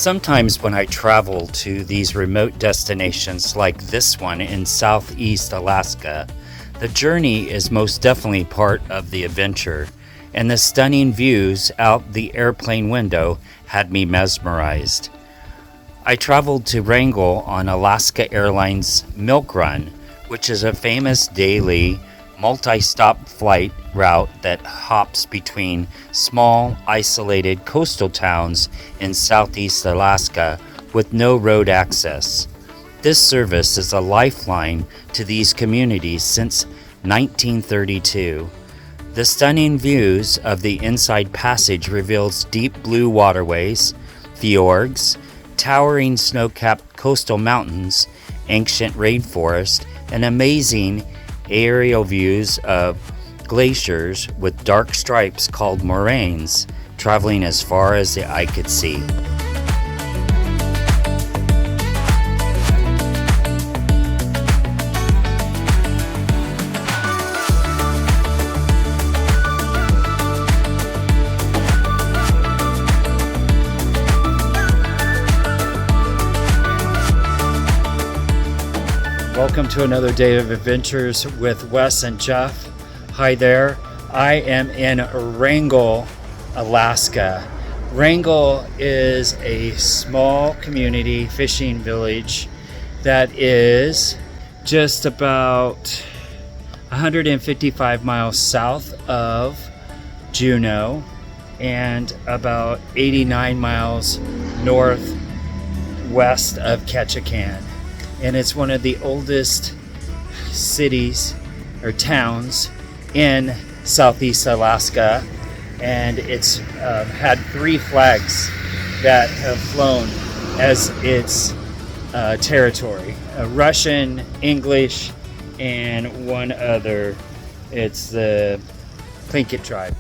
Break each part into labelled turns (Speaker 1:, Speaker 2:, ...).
Speaker 1: Sometimes when I travel to these remote destinations like this one in southeast Alaska, the journey is most definitely part of the adventure, and the stunning views out the airplane window had me mesmerized. I traveled to Wrangell on Alaska Airlines Milk Run, which is a famous daily multi-stop flight route that hops between small, isolated coastal towns in southeast Alaska with no road access. This service is a lifeline to these communities since 1932. The stunning views of the Inside Passage reveals deep blue waterways, fjords, towering snow-capped coastal mountains, ancient rainforest, and amazing aerial views of glaciers with dark stripes called moraines, traveling as far as the eye could see. Welcome to another day of adventures with Wes and Jeff. Hi there. I am in Wrangell, Alaska. Wrangell is a small community fishing village that is just about 155 miles south of Juneau and about 89 miles northwest of Ketchikan. And it's one of the oldest cities or towns in southeast Alaska, and it's had 3 flags that have flown as its territory: Russian, English, and one other. It's the Tlingit tribe.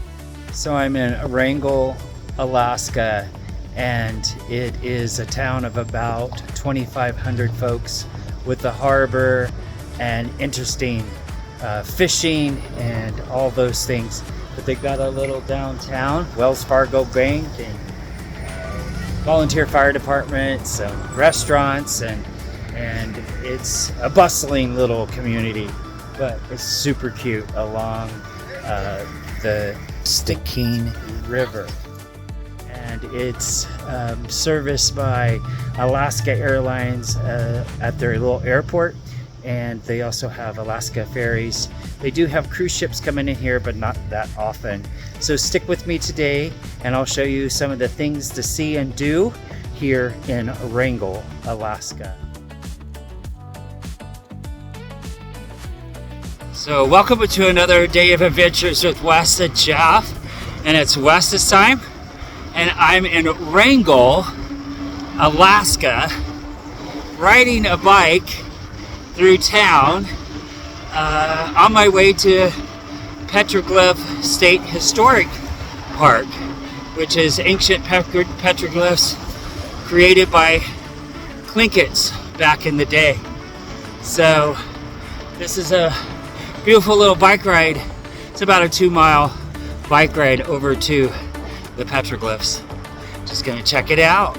Speaker 1: So I'm in Wrangell, Alaska, and it is a town of about 2,500 folks with a harbor and interesting fishing and all those things. But they got a little downtown, Wells Fargo Bank, and volunteer fire department, some restaurants, and it's a bustling little community, but it's super cute along the Stikine River. And it's serviced by Alaska Airlines at their little airport, and they also have Alaska ferries. They do have cruise ships coming in here, but not that often. So stick with me today, and I'll show you some of the things to see and do here in Wrangell, Alaska. So welcome to another day of adventures with Wes and Jeff, and it's Wes this time. And I'm in Wrangell, Alaska, riding a bike through town on my way to Petroglyph State Historic Park, which is ancient petroglyphs created by Tlingits back in the day. So this is a beautiful little bike ride. It's about a 2-mile bike ride over to the petroglyphs. Just gonna check it out.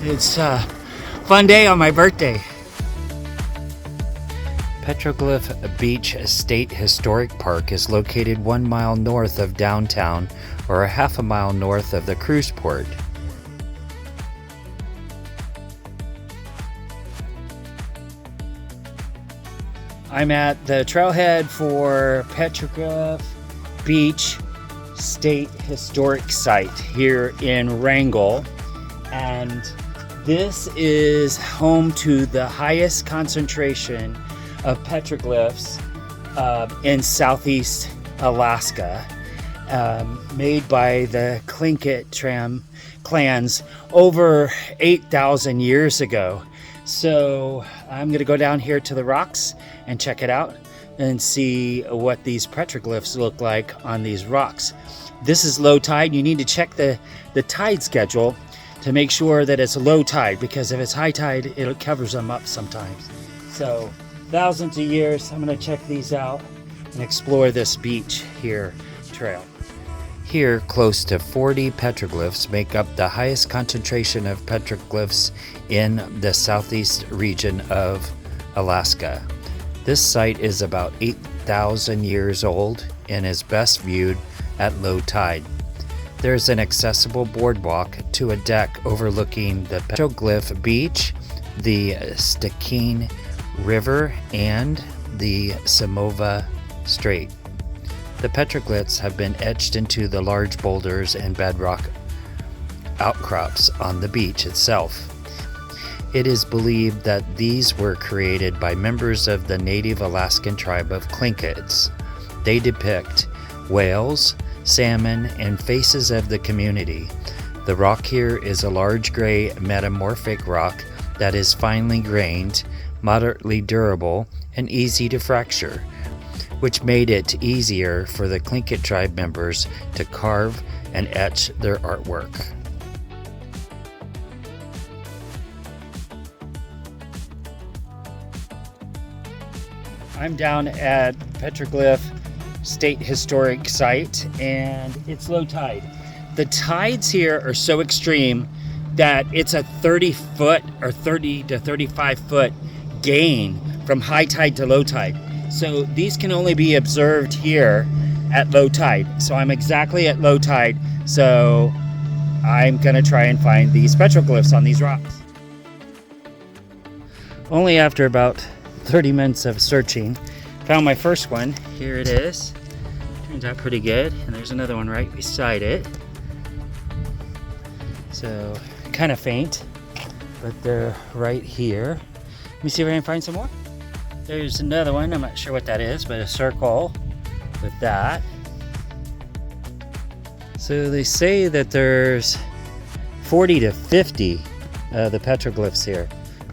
Speaker 1: It's a fun day on my birthday. Petroglyph Beach State Historic Park is located 1 mile north of downtown, or a half a mile north of the cruise port. I'm at the trailhead for Petroglyph Beach State Historic Site here in Wrangell, and this is home to the highest concentration of petroglyphs in southeast Alaska, made by the Tlingit clans over 8,000 years ago. So I'm going to go down here to the rocks and check it out and see what these petroglyphs look like on these rocks. This is low tide. You need to check the tide schedule to make sure that it's low tide, because if it's high tide, it covers them up sometimes. So thousands of years. I'm going to check these out and explore this beach here trail. Here, close to 40 petroglyphs make up the highest concentration of petroglyphs in the southeast region of Alaska. This site is about 8,000 years old and is best viewed at low tide. There's an accessible boardwalk to a deck overlooking the Petroglyph Beach, the Stikine River, and the Samoa Strait. The petroglyphs have been etched into the large boulders and bedrock outcrops on the beach itself. It is believed that these were created by members of the native Alaskan tribe of Tlingits. They depict whales, salmon, and faces of the community. The rock here is a large gray metamorphic rock that is finely grained, moderately durable, and easy to fracture, which made it easier for the Tlingit tribe members to carve and etch their artwork. I'm down at Petroglyph State Historic Site, and it's low tide. The tides here are so extreme that it's a 30-foot or 30 to 35-foot gain from high tide to low tide. So these can only be observed here at low tide. So I'm exactly at low tide. So I'm gonna try and find these petroglyphs on these rocks. Only after about 30 minutes of searching, found my first one. Here it is. Turns out pretty good. And there's another one right beside it. So kind of faint, but they're right here. Let me see if I can find some more. There's another one. I'm not sure what that is, but a circle with that. So they say that there's 40 to 50 the petroglyphs here.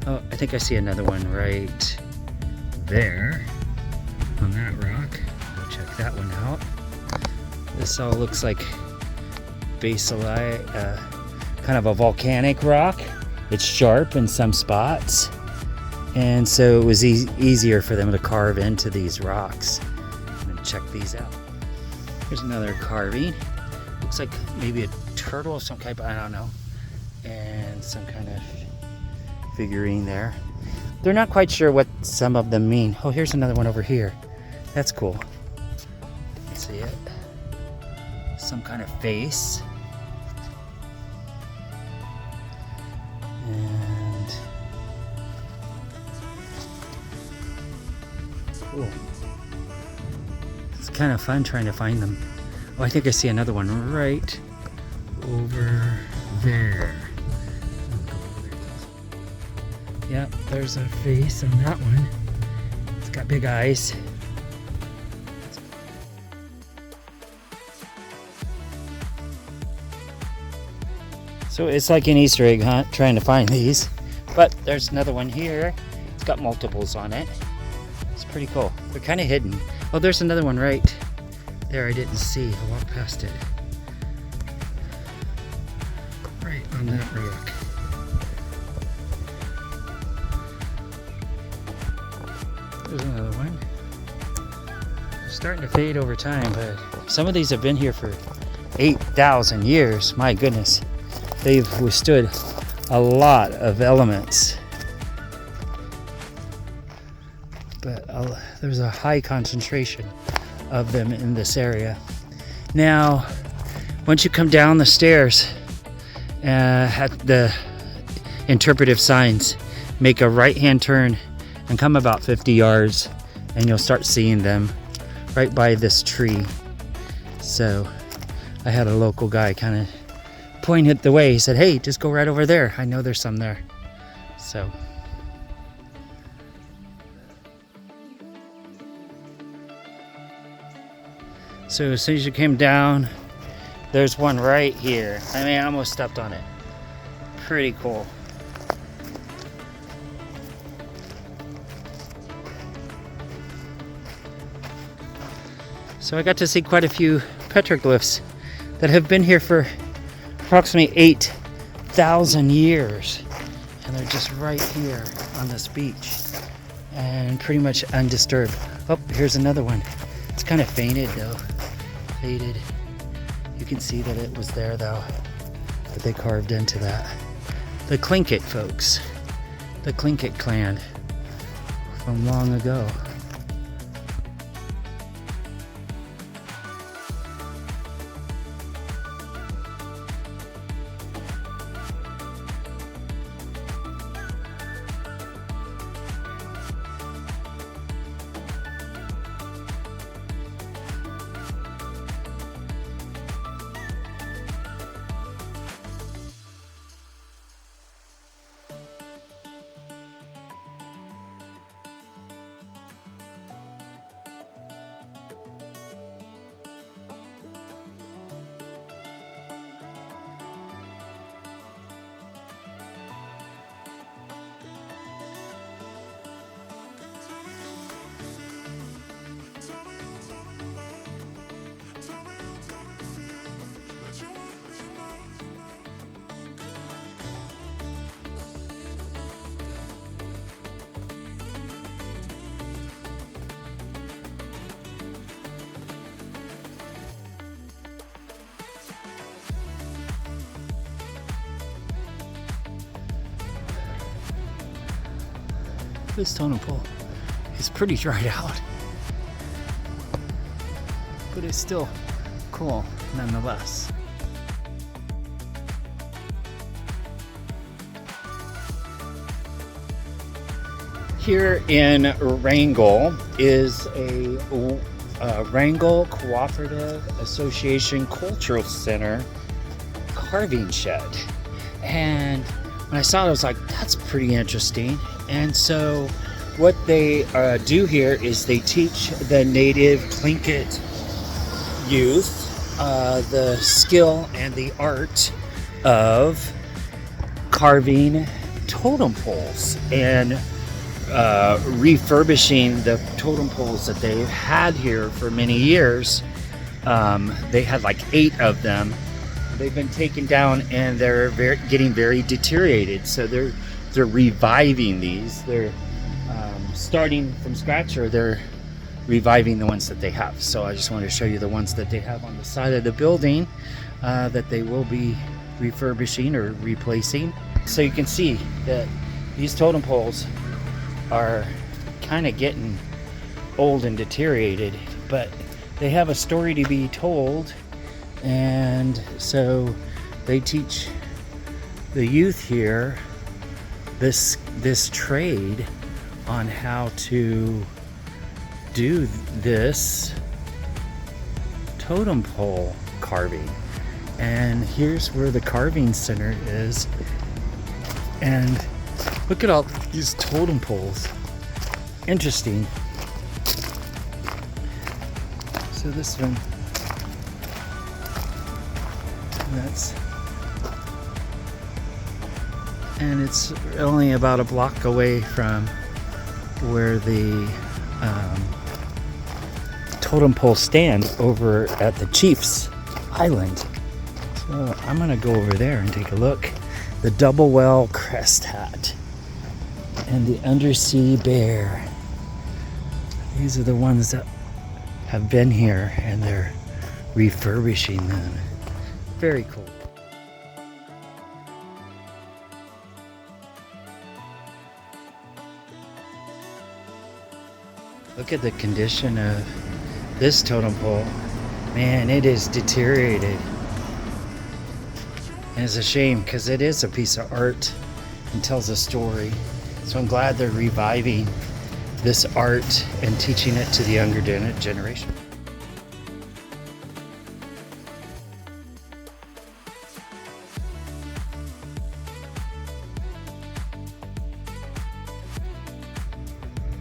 Speaker 1: Oh, I think I see another one right there on that rock. We'll check that one out. This all looks like basalite, kind of a volcanic rock. It's sharp in some spots, and so it was easier for them to carve into these rocks. I'm gonna check these out. Here's another carving. Looks like maybe a turtle of some type, I don't know, and some kind of figurine there. They're not quite sure what some of them mean. Oh, here's another one over here. That's cool. Let's see it. Some kind of face. And cool. It's kind of fun trying to find them. Oh, I think I see another one right over there. Yep, there's a face on that one. It's got big eyes. So it's like an Easter egg hunt trying to find these. But there's another one here. It's got multiples on it. It's pretty cool. They're kind of hidden. Oh, there's another one right there I didn't see. I walked past it. Right on that rock. There's another one. It's starting to fade over time, but some of these have been here for 8,000 years. My goodness. They've withstood a lot of elements. But there's a high concentration of them in this area. Now, once you come down the stairs at the interpretive signs, make a right-hand turn and come about 50 yards, and you'll start seeing them right by this tree. So I had a local guy kind of point it the way. He said, hey, just go right over there. I know there's some there. So as soon as you came down, there's one right here. I mean, I almost stepped on it. Pretty cool. So I got to see quite a few petroglyphs that have been here for approximately 8,000 years. And they're just right here on this beach and pretty much undisturbed. Oh, here's another one. It's kind of fainted though. Faded. You can see that it was there though, that they carved into that. The Tlingit folks, the Tlingit clan from long ago. This totem pole is pretty dried out, but it's still cool nonetheless. Here in Wrangell is a Wrangell Cooperative Association Cultural Center carving shed. And when I saw it, I was like, that's pretty interesting. And so what they do here is they teach the native Tlingit youth the skill and the art of carving totem poles and refurbishing the totem poles that they've had here for many years. They had like 8 of them. They've been taken down and they're getting very deteriorated. So they're reviving these. They're starting from scratch, or they're reviving the ones that they have. So I just wanted to show you the ones that they have on the side of the building that they will be refurbishing or replacing. So you can see that these totem poles are kind of getting old and deteriorated, but they have a story to be told, and so they teach the youth here this trade on how to do this totem pole carving. And here's where the carving center is, and look at all these totem poles. Interesting. So this one, and it's only about a block away from where the totem pole stand over at the Chief's Island. So I'm gonna go over there and take a look. The double well crest hat and the undersea bear. These are the ones that have been here and they're refurbishing them. Very cool. Look at the condition of this totem pole. Man, it is deteriorated. And it's a shame because it is a piece of art and tells a story. So I'm glad they're reviving this art and teaching it to the younger generation.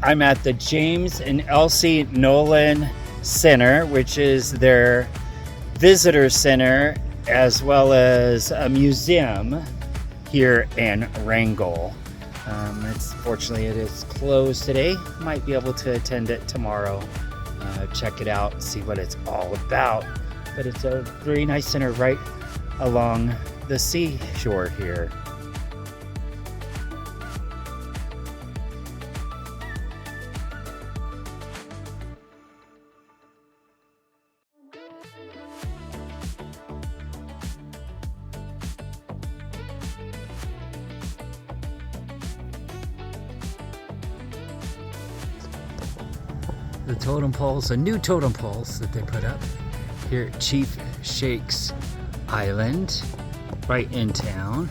Speaker 1: I'm at the James and Elsie Nolan Center, which is their visitor center as well as a museum here in Wrangell. Fortunately it is closed today. Might be able to attend it tomorrow, check it out, see what it's all about. But it's a very nice center right along the seashore here. the totem poles, the new totem poles that they put up here at Chief Shakes Island, right in town.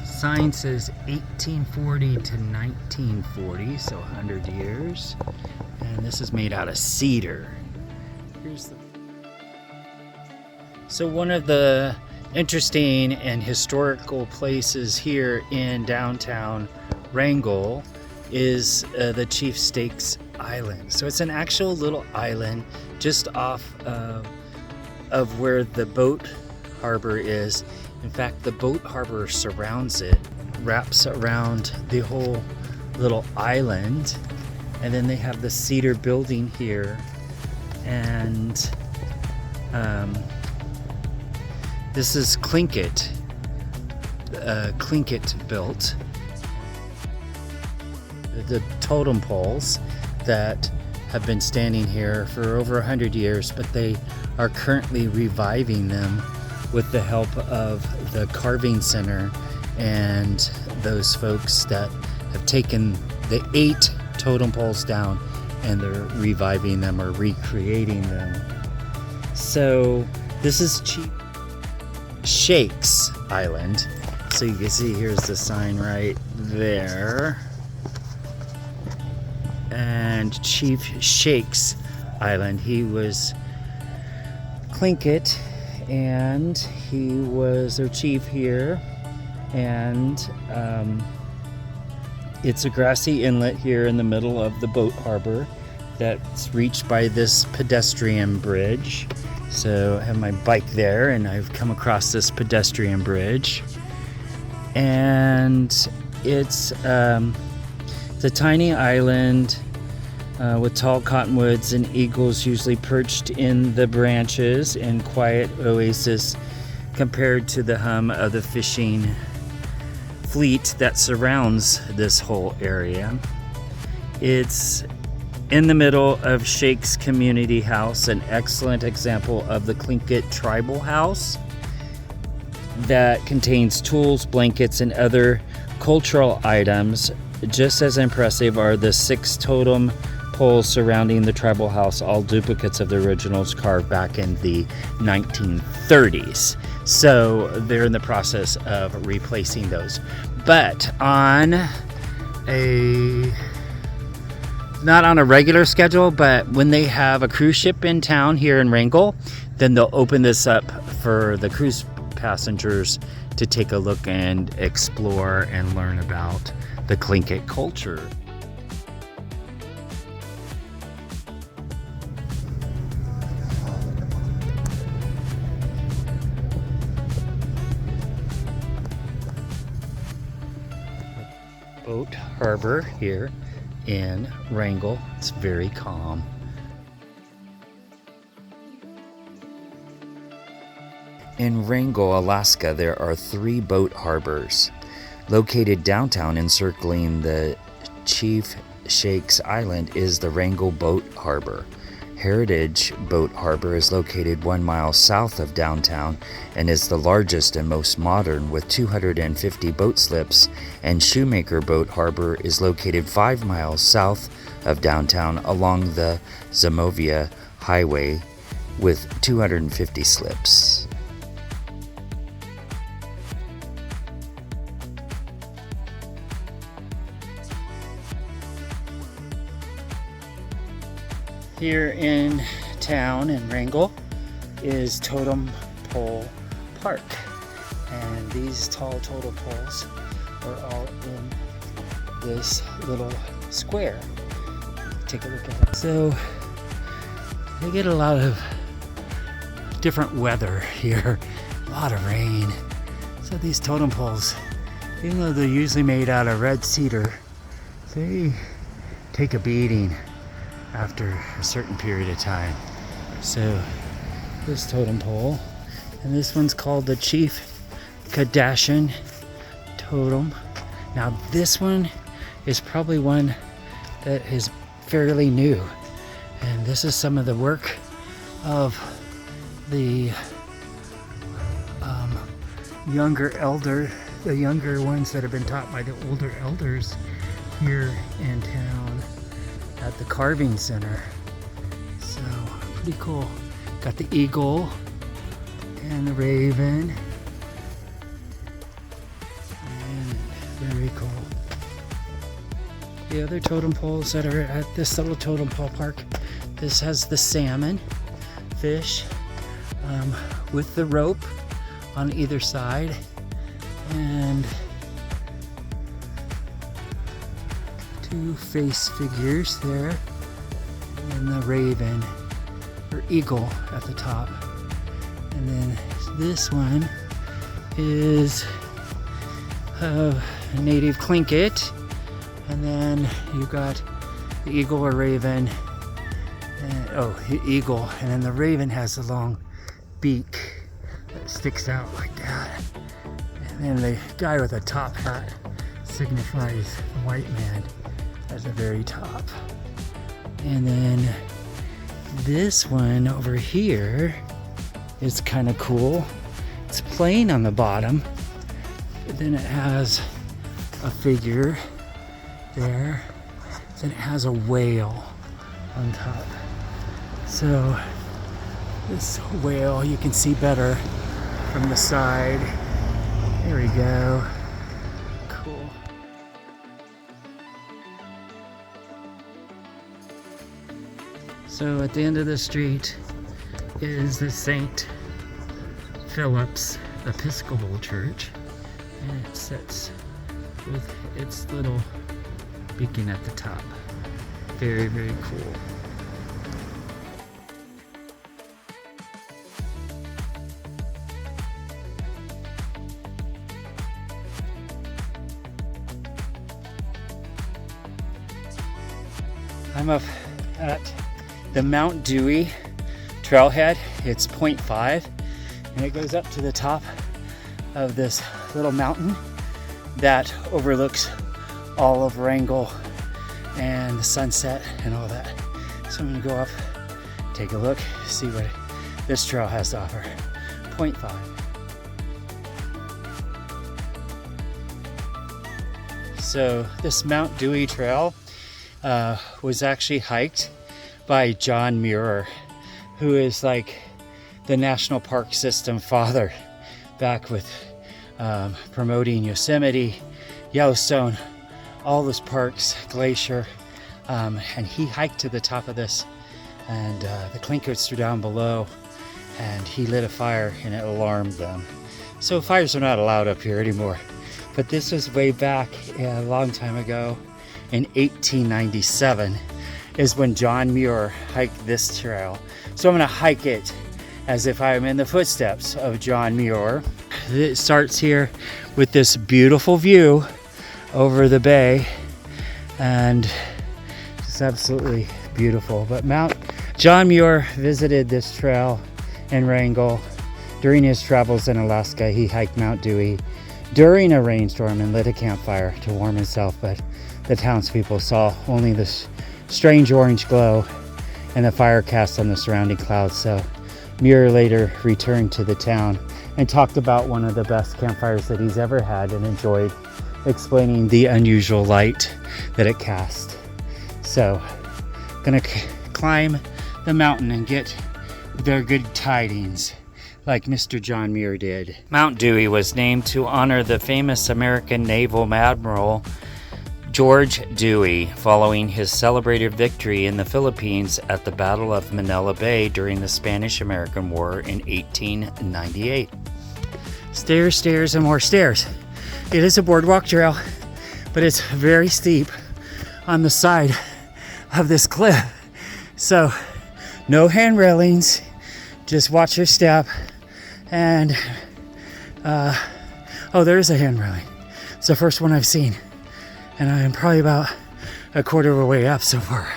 Speaker 1: Sign says 1840 to 1940, so 100 years. And this is made out of cedar. So one of the interesting and historical places here in downtown Wrangell is the Chief Shakes Island. So it's an actual little island just off of where the boat harbor is. In fact, the boat harbor surrounds it, wraps around the whole little island, and then they have the cedar building here, and this is Tlingit built. The totem poles that have been standing here for over 100 years, but they are currently reviving them with the help of the carving center and those folks that have taken the 8 totem poles down and they're reviving them or recreating them. So this is Chief Shakes Island. So you can see here's the sign right there. And Chief Shakes Island, he was Tlingit, and he was their chief here, and it's a grassy inlet here in the middle of the boat harbor that's reached by this pedestrian bridge. So I have my bike there and I've come across this pedestrian bridge, and it's a tiny island with tall cottonwoods and eagles usually perched in the branches, and quiet oasis compared to the hum of the fishing fleet that surrounds this whole area. It's in the middle of Shakes Community House, an excellent example of the Tlingit tribal house that contains tools, blankets, and other cultural items. Just as impressive are the 6 totem poles surrounding the tribal house, all duplicates of the originals carved back in the 1930s. So they're in the process of replacing those. But not on a regular schedule, but when they have a cruise ship in town here in Wrangell, then they'll open this up for the cruise passengers to take a look and explore and learn about the Tlingit culture. Boat harbor here in Wrangell. It's very calm. In Wrangell, Alaska, there are 3 boat harbors. Located downtown encircling the Chief Shakes Island is the Wrangell Boat Harbor. Heritage Boat Harbor is located 1 mile south of downtown and is the largest and most modern with 250 boat slips, and Shoemaker Boat Harbor is located 5 miles south of downtown along the Zamovia Highway with 250 slips. Here in town in Wrangell is Totem Pole Park, and these tall totem poles are all in this little square. Take a look at it. So they get a lot of different weather here, a lot of rain. So these totem poles, even though they're usually made out of red cedar, they take a beating after a certain period of time. So this totem pole, and this one's called the Chief Kadashan Totem. Now this one is probably one that is fairly new, and this is some of the work of the younger ones that have been taught by the older elders here in town. at the carving center. So pretty cool. Got the eagle and the raven. And very cool. The other totem poles that are at this little totem pole park. This has the salmon fish with the rope on either side, and two face figures there, and the raven or eagle at the top. And then this one is native Tlingit, and then you got the eagle or raven. Eagle, and then the raven has a long beak that sticks out like that. And then the guy with a top hat signifies the white man at the very top. And then this one over here is kind of cool. It's plain on the bottom, but then it has a figure there. Then it has a whale on top. So this whale you can see better from the side. There we go. Cool. So at the end of the street is the St. Philip's Episcopal Church, and it sits with its little beacon at the top. Very, very cool. I'm up at the Mount Dewey trailhead. It's 0.5, and it goes up to the top of this little mountain that overlooks all of Wrangell and the sunset and all that. So I'm gonna go up, take a look, see what this trail has to offer. 0.5. So this Mount Dewey trail was actually hiked by John Muir, who is like the National Park System father, back with promoting Yosemite, Yellowstone, all those parks, Glacier, and he hiked to the top of this, and the Tlingits were down below, and he lit a fire and it alarmed them. So fires are not allowed up here anymore, but this was way back a long time ago. In 1897 is when John Muir hiked this trail. So I'm gonna hike it as if I'm in the footsteps of John Muir. It starts here with this beautiful view over the bay, and it's absolutely beautiful. But John Muir visited this trail in Wrangell. During his travels in Alaska, he hiked Mount Dewey during a rainstorm and lit a campfire to warm himself, but the townspeople saw only this strange orange glow and the fire cast on the surrounding clouds. So Muir later returned to the town and talked about one of the best campfires that he's ever had and enjoyed, explaining the unusual light that it cast. So gonna climb the mountain and get their good tidings like Mr. John Muir did. Mount Dewey was named to honor the famous American naval admiral George Dewey, following his celebrated victory in the Philippines at the Battle of Manila Bay during the Spanish-American War in 1898. Stairs, stairs, and more stairs. It is a boardwalk trail, but it's very steep on the side of this cliff. So, no hand railings, just watch your step. And, there's a hand railing. It's the first one I've seen. And I am probably about a quarter of a way up so far.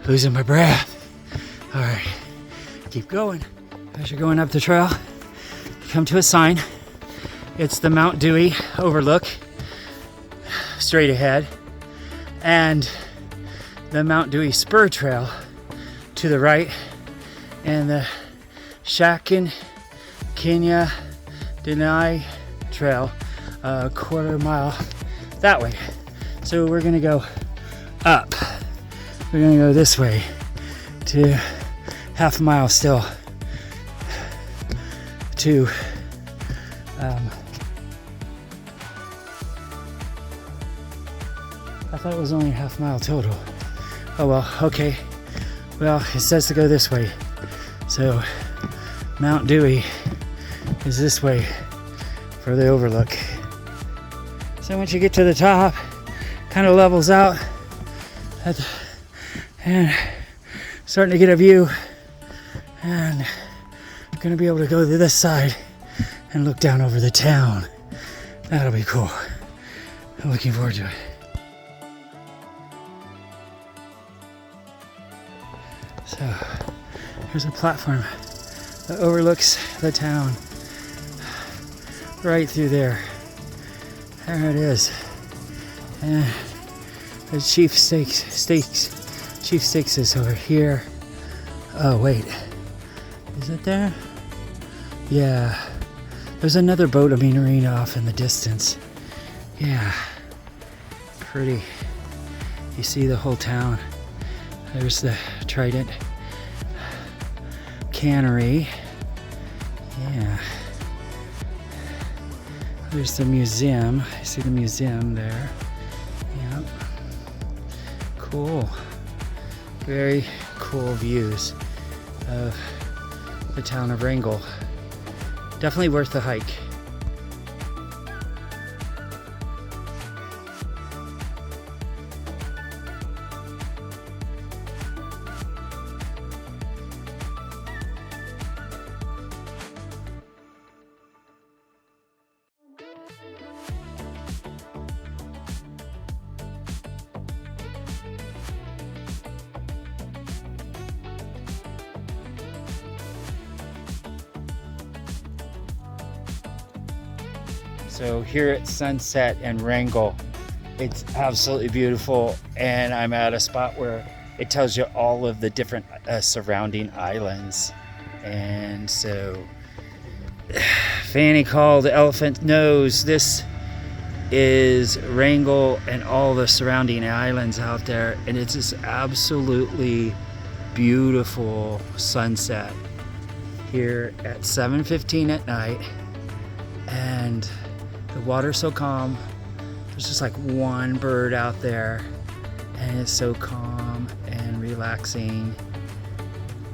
Speaker 1: Losing my breath. All right, keep going. As you're going up the trail, you come to a sign. It's the Mount Dewey overlook, straight ahead. And the Mount Dewey Spur Trail to the right. And the Shakin Kenya Denai Trail, a quarter mile that way. So we're gonna go up we're gonna go this way to half a mile still to I thought it was only a half mile total. Oh well, okay. Well, it says to go this way. So Mount Dewey is this way for the overlook. So once you get to the top, kind of levels out and starting to get a view, and I'm gonna be able to go to this side and look down over the town. That'll be cool. I'm looking forward to it. So here's a platform that overlooks the town right through there. There it is. And the Chief Stakes is over here. Oh wait, is it there? Yeah, there's another boating arena off in the distance. Yeah, pretty. You see the whole town. There's the Trident Cannery. Yeah. There's the museum. I see the museum there. Yep. Cool. Very cool views of the town of Wrangell. Definitely worth the hike. So here at sunset in Wrangell, it's absolutely beautiful, and I'm at a spot where it tells you all of the different surrounding islands. And so Fanny called Elephant Nose. This is Wrangell and all the surrounding islands out there, and it's this absolutely beautiful sunset here at 7:15 at night, and the water's so calm. There's just like one bird out there, and it's so calm and relaxing,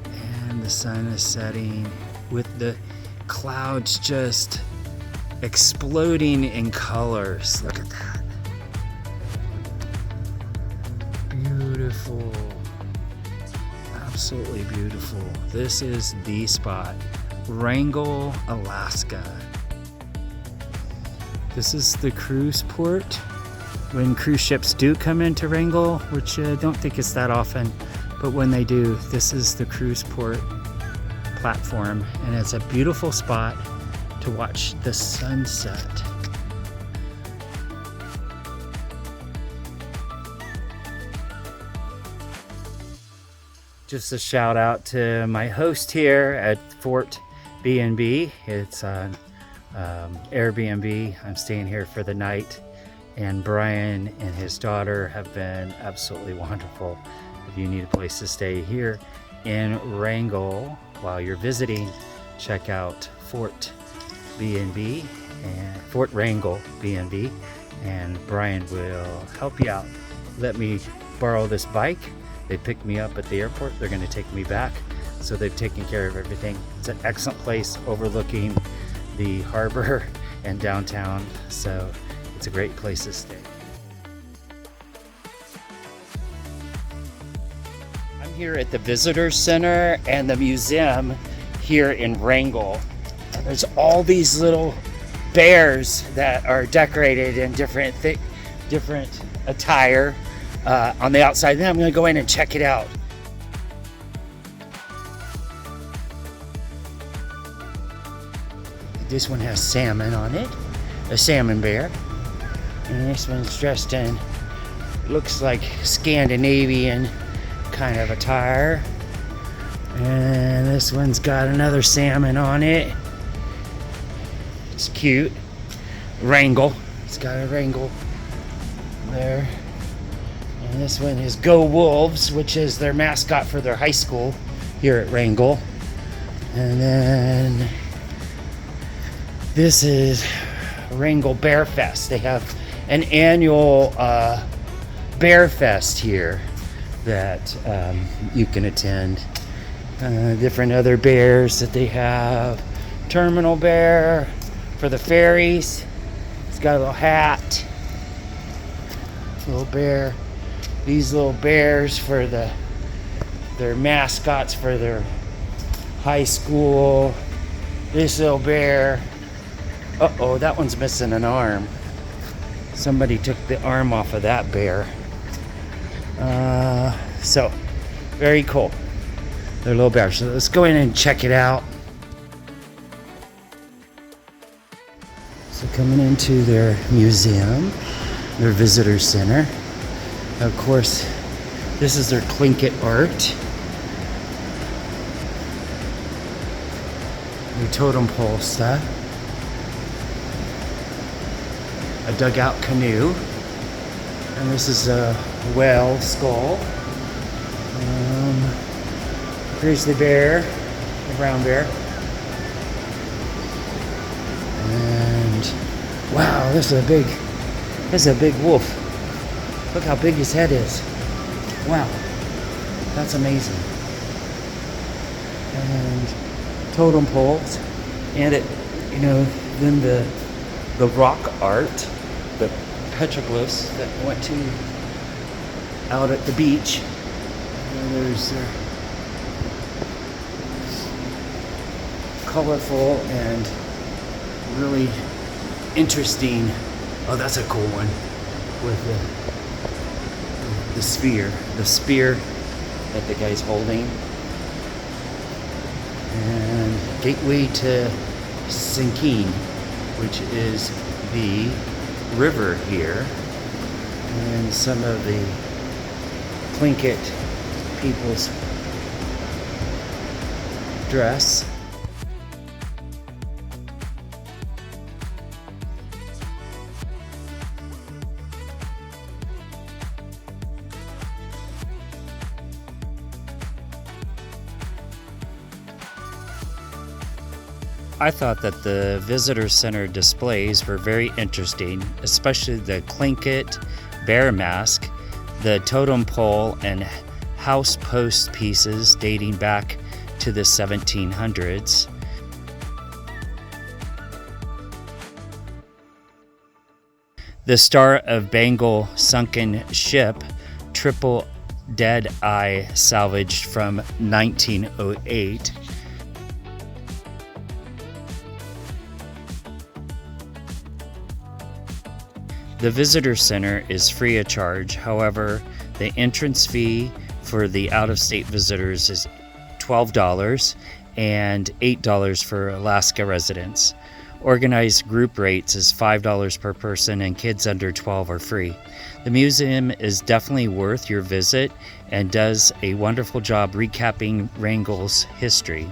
Speaker 1: and the sun is setting with the clouds just exploding in colors. Look at that. Beautiful. Absolutely beautiful. This is the spot. Wrangell, Alaska. This is the cruise port. When cruise ships do come into Wrangell, which I don't think it's that often, but when they do, this is the cruise port platform, and it's a beautiful spot to watch the sunset. Just a shout out to my host here at Fort B&B. It's on Airbnb. I'm staying here for the night, and Brian and his daughter have been absolutely wonderful. If you need a place to stay here in Wrangell while you're visiting, check out Fort B&B and Fort Wrangell B&B, and Brian will help you out. Let me borrow this bike. They picked me up at the airport. They're going to take me back, so they've taken care of everything. It's an excellent place overlooking the harbor and downtown, so it's a great place to stay. I'm here at the Visitor Center and the museum here in Wrangell. There's all these little bears that are decorated in different attire on the outside. Then I'm going to go in and check it out. This one has salmon on it, a salmon bear. And this one's dressed in, looks like Scandinavian kind of attire. And this one's got another salmon on it. It's cute. Wrangell. It's got a Wrangell there. And this one is Go Wolves, which is their mascot for their high school here at Wrangell. And then this is Wrangell Bear Fest. They have an annual Bear Fest here that you can attend. Different other bears that they have. Terminal bear for the ferries. He's got a little hat. Little bear. These little bears for their mascots for their high school. This little bear. Uh-oh, that one's missing an arm. Somebody took the arm off of that bear. So, very cool. They're little bears. So let's go in and check it out. So coming into their museum, their visitor center. Of course, this is their Tlingit art. The totem pole stuff. A dugout canoe. And this is a whale skull. Grizzly bear, the brown bear. And wow, this is a big wolf. Look how big his head is. Wow, that's amazing. And totem poles, and then the rock art, the petroglyphs that went to out at the beach. And there's colorful and really interesting. Oh, that's a cool one with the spear that the guy's holding. And gateway to Sinking, which is the river here, and some of the Tlingit people's dress. I thought that the visitor center displays were very interesting, especially the Tlingit bear mask, the totem pole and house post pieces dating back to the 1700s. The Star of Bengal sunken ship, triple dead eye salvaged from 1908. The visitor center is free of charge. However, the entrance fee for the out-of-state visitors is $12 and $8 for Alaska residents. Organized group rates is $5 per person, and kids under 12 are free. The museum is definitely worth your visit and does a wonderful job recapping Wrangell's history.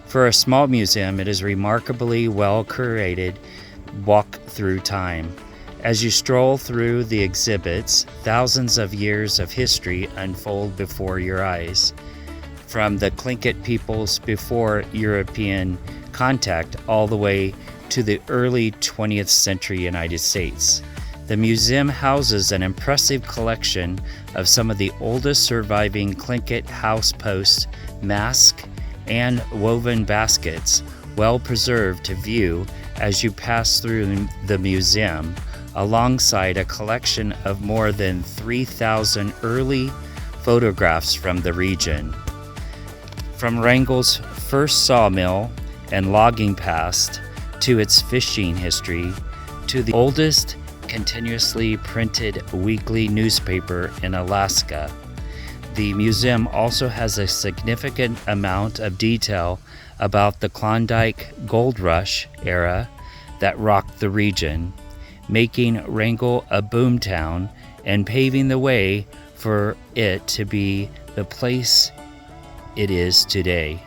Speaker 1: For a small museum, it is remarkably well curated walk through time. As you stroll through the exhibits, thousands of years of history unfold before your eyes. From the Tlingit peoples before European contact all the way to the early 20th century United States. The museum houses an impressive collection of some of the oldest surviving Tlingit house posts, masks, and woven baskets, well preserved to view as you pass through the museum, alongside a collection of more than 3,000 early photographs from the region. From Wrangell's first sawmill and logging past to its fishing history to the oldest continuously printed weekly newspaper in Alaska, the museum also has a significant amount of detail about the Klondike Gold Rush era that rocked the region, making Wrangell a boomtown and paving the way for it to be the place it is today.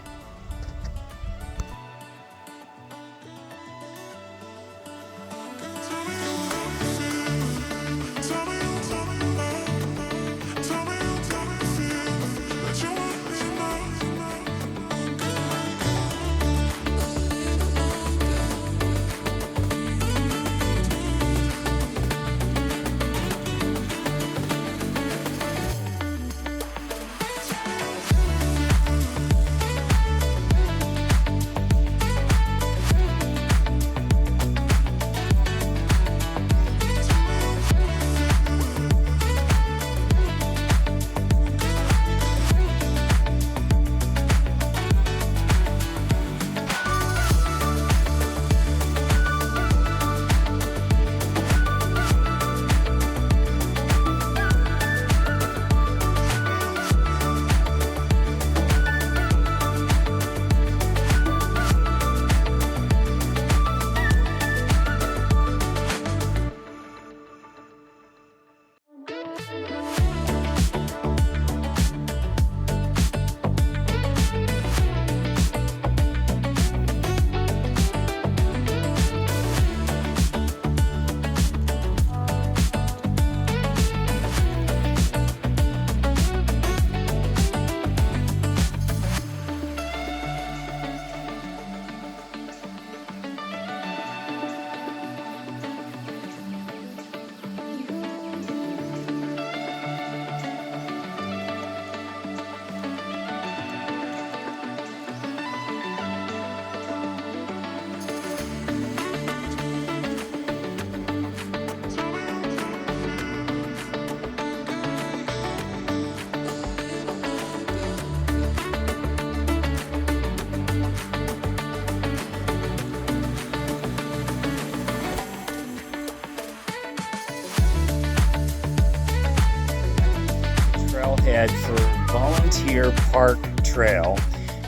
Speaker 1: trailhead for Volunteer Park Trail.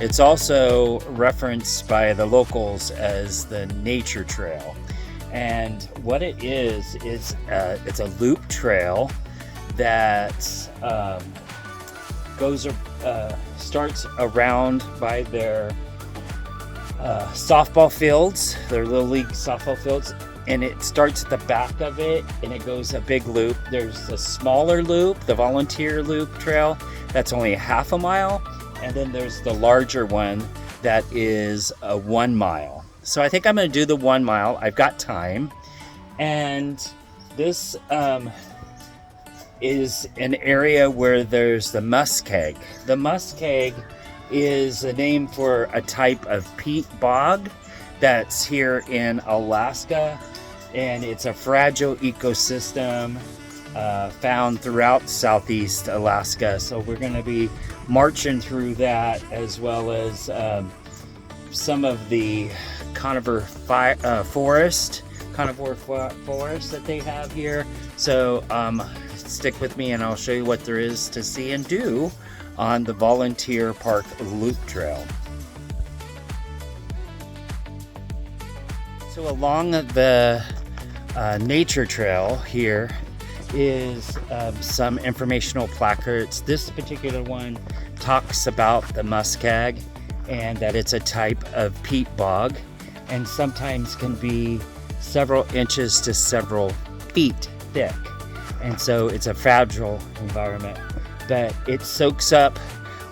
Speaker 1: It's also referenced by the locals as the Nature Trail. And what it is it's a loop trail that starts around by their softball fields, their Little League softball fields, and it starts at the back of it and it goes a big loop. There's a smaller loop, the Volunteer Loop Trail, that's only a half a mile, and then there's the larger one that is a 1 mile. So I think I'm going to do the 1 mile. I've got time, and this is an area where there's the muskeg. The muskeg is a name for a type of peat bog that's here in Alaska, and it's a fragile ecosystem found throughout southeast Alaska. So we're going to be marching through that, as well as some of the carnivore forest that they have here. So stick with me and I'll show you what there is to see and do on the Volunteer Park Loop Trail. So along the nature trail here is some informational placards. This particular one talks about the muskeg and that it's a type of peat bog, and sometimes can be several inches to several feet thick. And so it's a fragile environment, but it soaks up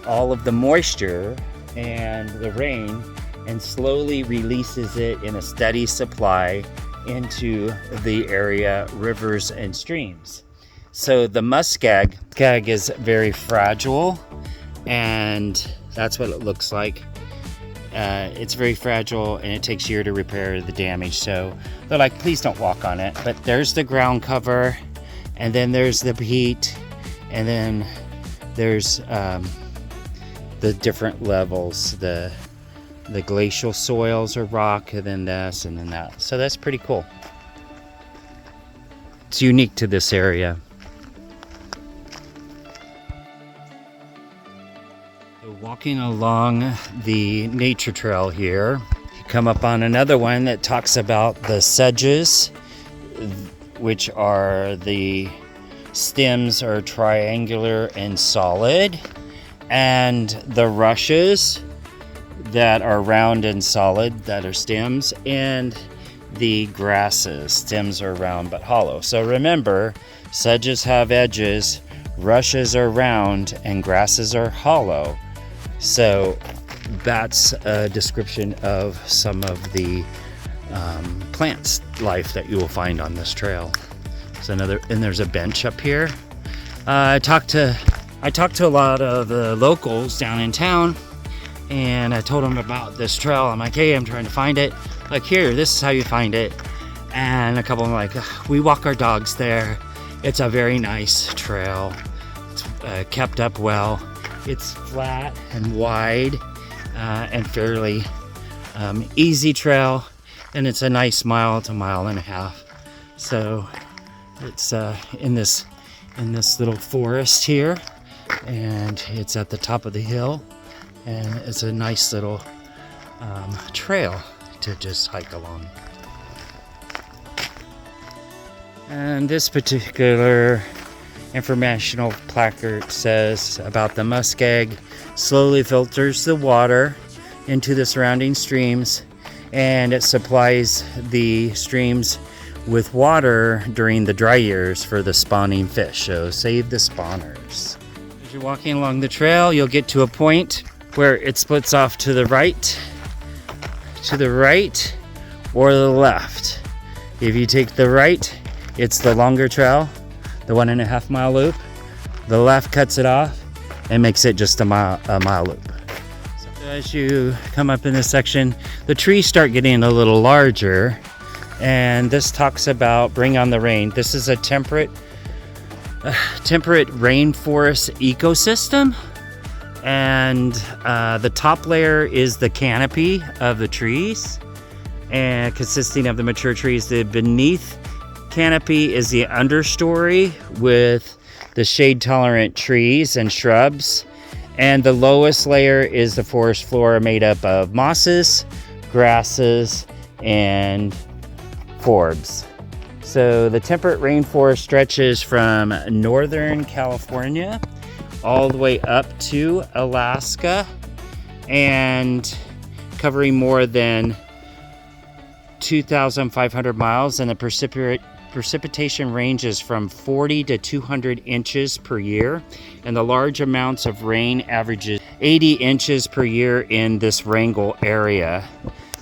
Speaker 1: all of the moisture and the rain and slowly releases it in a steady supply into the area rivers and streams. So the muskeg is very fragile, and that's what it looks like. It's very fragile and it takes a year to repair the damage. So they're like, please don't walk on it. But there's the ground cover, and then there's the peat, and then there's the different levels, the glacial soils or rock, and then this and then that. So that's pretty cool. It's unique to this area. So walking along the nature trail here, you come up on another one that talks about the sedges, which are the stems are triangular and solid, and the rushes that are round and solid, that are stems, and the grasses, stems are round but hollow. So remember, sedges have edges, rushes are round, and grasses are hollow. So that's a description of some of the plants life that you will find on this trail. And there's a bench up here. I talked to a lot of the locals down in town, and I told them about this trail. I'm like, hey, I'm trying to find it. Like, here, this is how you find it. And a couple of them are like, we walk our dogs there. It's a very nice trail. It's kept up well. It's flat and wide and fairly easy trail. And it's a nice mile to mile and a half. So it's in this little forest here, and it's at the top of the hill, and it's a nice little trail to just hike along. And this particular informational placard says about the muskeg slowly filters the water into the surrounding streams, and it supplies the streams with water during the dry years for the spawning fish. So save the spawners. As you're walking along the trail, you'll get to a point where it splits off to the right or the left. If you take the right, it's the longer trail, the 1.5 mile loop. The left cuts it off and makes it just a mile loop. So as you come up in this section, the trees start getting a little larger, and this talks about bring on the rain. This is a temperate rainforest ecosystem, and the top layer is the canopy of the trees, and consisting of the mature trees. The beneath canopy is the understory with the shade-tolerant trees and shrubs. And the lowest layer is the forest floor made up of mosses, grasses, and forbs. So the temperate rainforest stretches from northern California all the way up to Alaska and covering more than 2,500 miles, and the precipitation ranges from 40 to 200 inches per year, and the large amounts of rain averages 80 inches per year in this Wrangell area.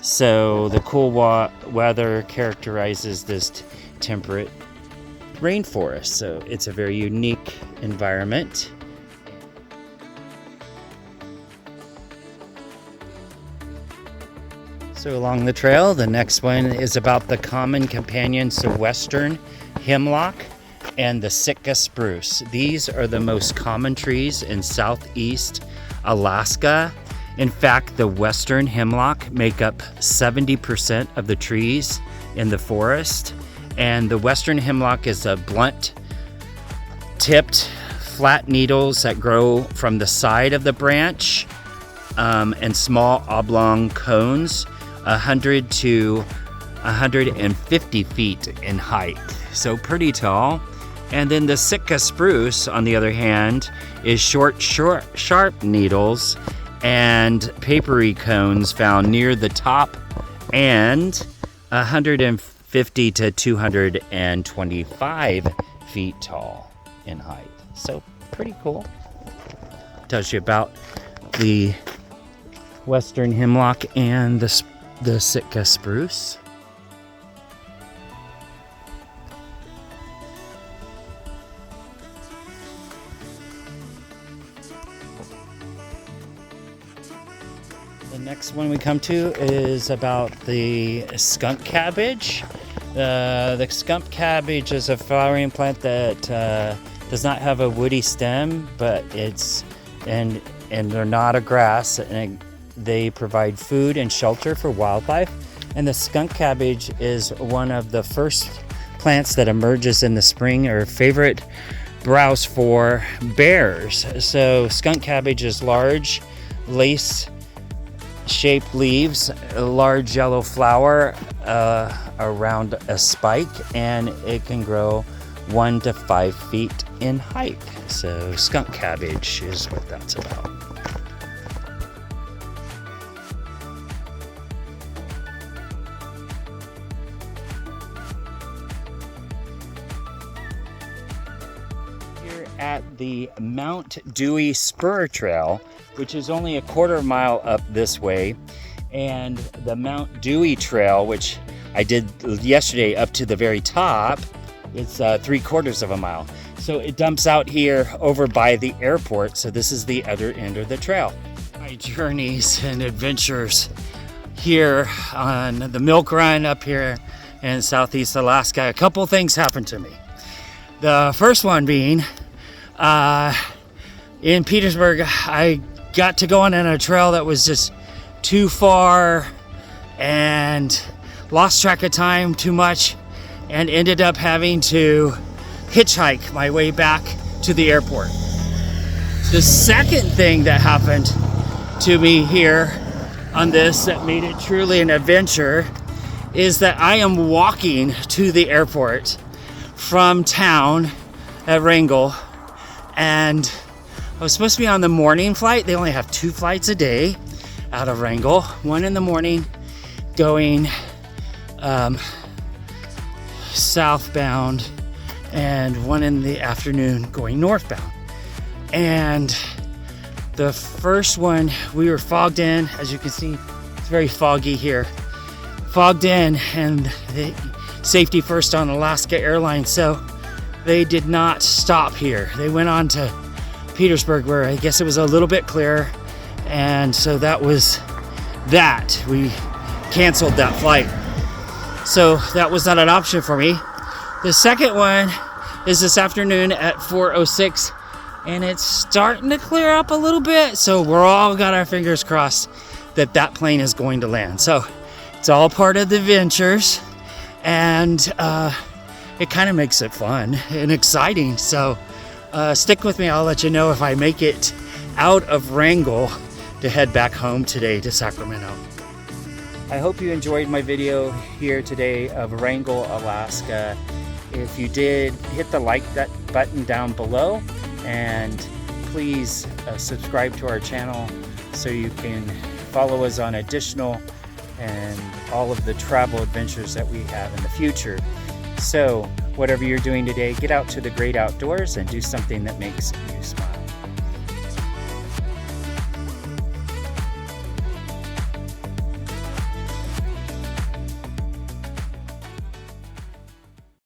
Speaker 1: So the cool weather characterizes this temperate rainforest. So it's a very unique environment. So along the trail, the next one is about the common companions to western hemlock and the Sitka spruce. These are the most common trees in southeast Alaska. In fact, the western hemlock make up 70% of the trees in the forest. And the western hemlock is a blunt-tipped, flat needles that grow from the side of the branch and small oblong cones, 100 to 150 feet in height, so pretty tall. And then the Sitka spruce, on the other hand, is short, sharp needles and papery cones found near the top, and 150 to 225 feet tall in height. So pretty cool. Tells you about the western hemlock and the Sitka spruce. The next one we come to is about the skunk cabbage. The skunk cabbage is a flowering plant that does not have a woody stem, but and they're not a grass, and they provide food and shelter for wildlife. And the skunk cabbage is one of the first plants that emerges in the spring, or favorite browse for bears. So skunk cabbage is large, lace-shaped leaves, a large yellow flower around a spike, and it can grow 1 to 5 feet in height. So skunk cabbage is what that's about. At the Mount Dewey Spur Trail, which is only a quarter mile up this way, and the Mount Dewey Trail, which I did yesterday up to the very top, it's 3/4 of a mile. So it dumps out here over by the airport. So this is the other end of the trail. My journeys and adventures here on the Milk Run up here in southeast Alaska, a couple things happened to me. The first one being, in Petersburg, I got to go on a trail that was just too far and lost track of time too much, and ended up having to hitchhike my way back to the airport. The second thing that happened to me here on this that made it truly an adventure is that I am walking to the airport from town at Wrangell, and I was supposed to be on the morning flight. They only have 2 flights a day out of Wrangell, one in the morning going southbound, and one in the afternoon going northbound. And the first one, we were fogged in. As you can see, it's very foggy here. Fogged in, and safety first on Alaska Airlines, so they did not stop here. They went on to Petersburg, where I guess it was a little bit clearer, and so that was that. We canceled that flight. So that was not an option for me. The second one is this afternoon at 4:06, and it's starting to clear up a little bit, so we're all got our fingers crossed that that plane is going to land. So it's all part of the adventures, and it kind of makes it fun and exciting. So Stick with me. I'll let you know if I make it out of Wrangell to head back home today to Sacramento. I hope you enjoyed my video here today of Wrangell, Alaska. If you did, hit the like button down below, and please subscribe to our channel so you can follow us on additional and all of the travel adventures that we have in the future. So whatever you're doing today, get out to the great outdoors and do something that makes you smile.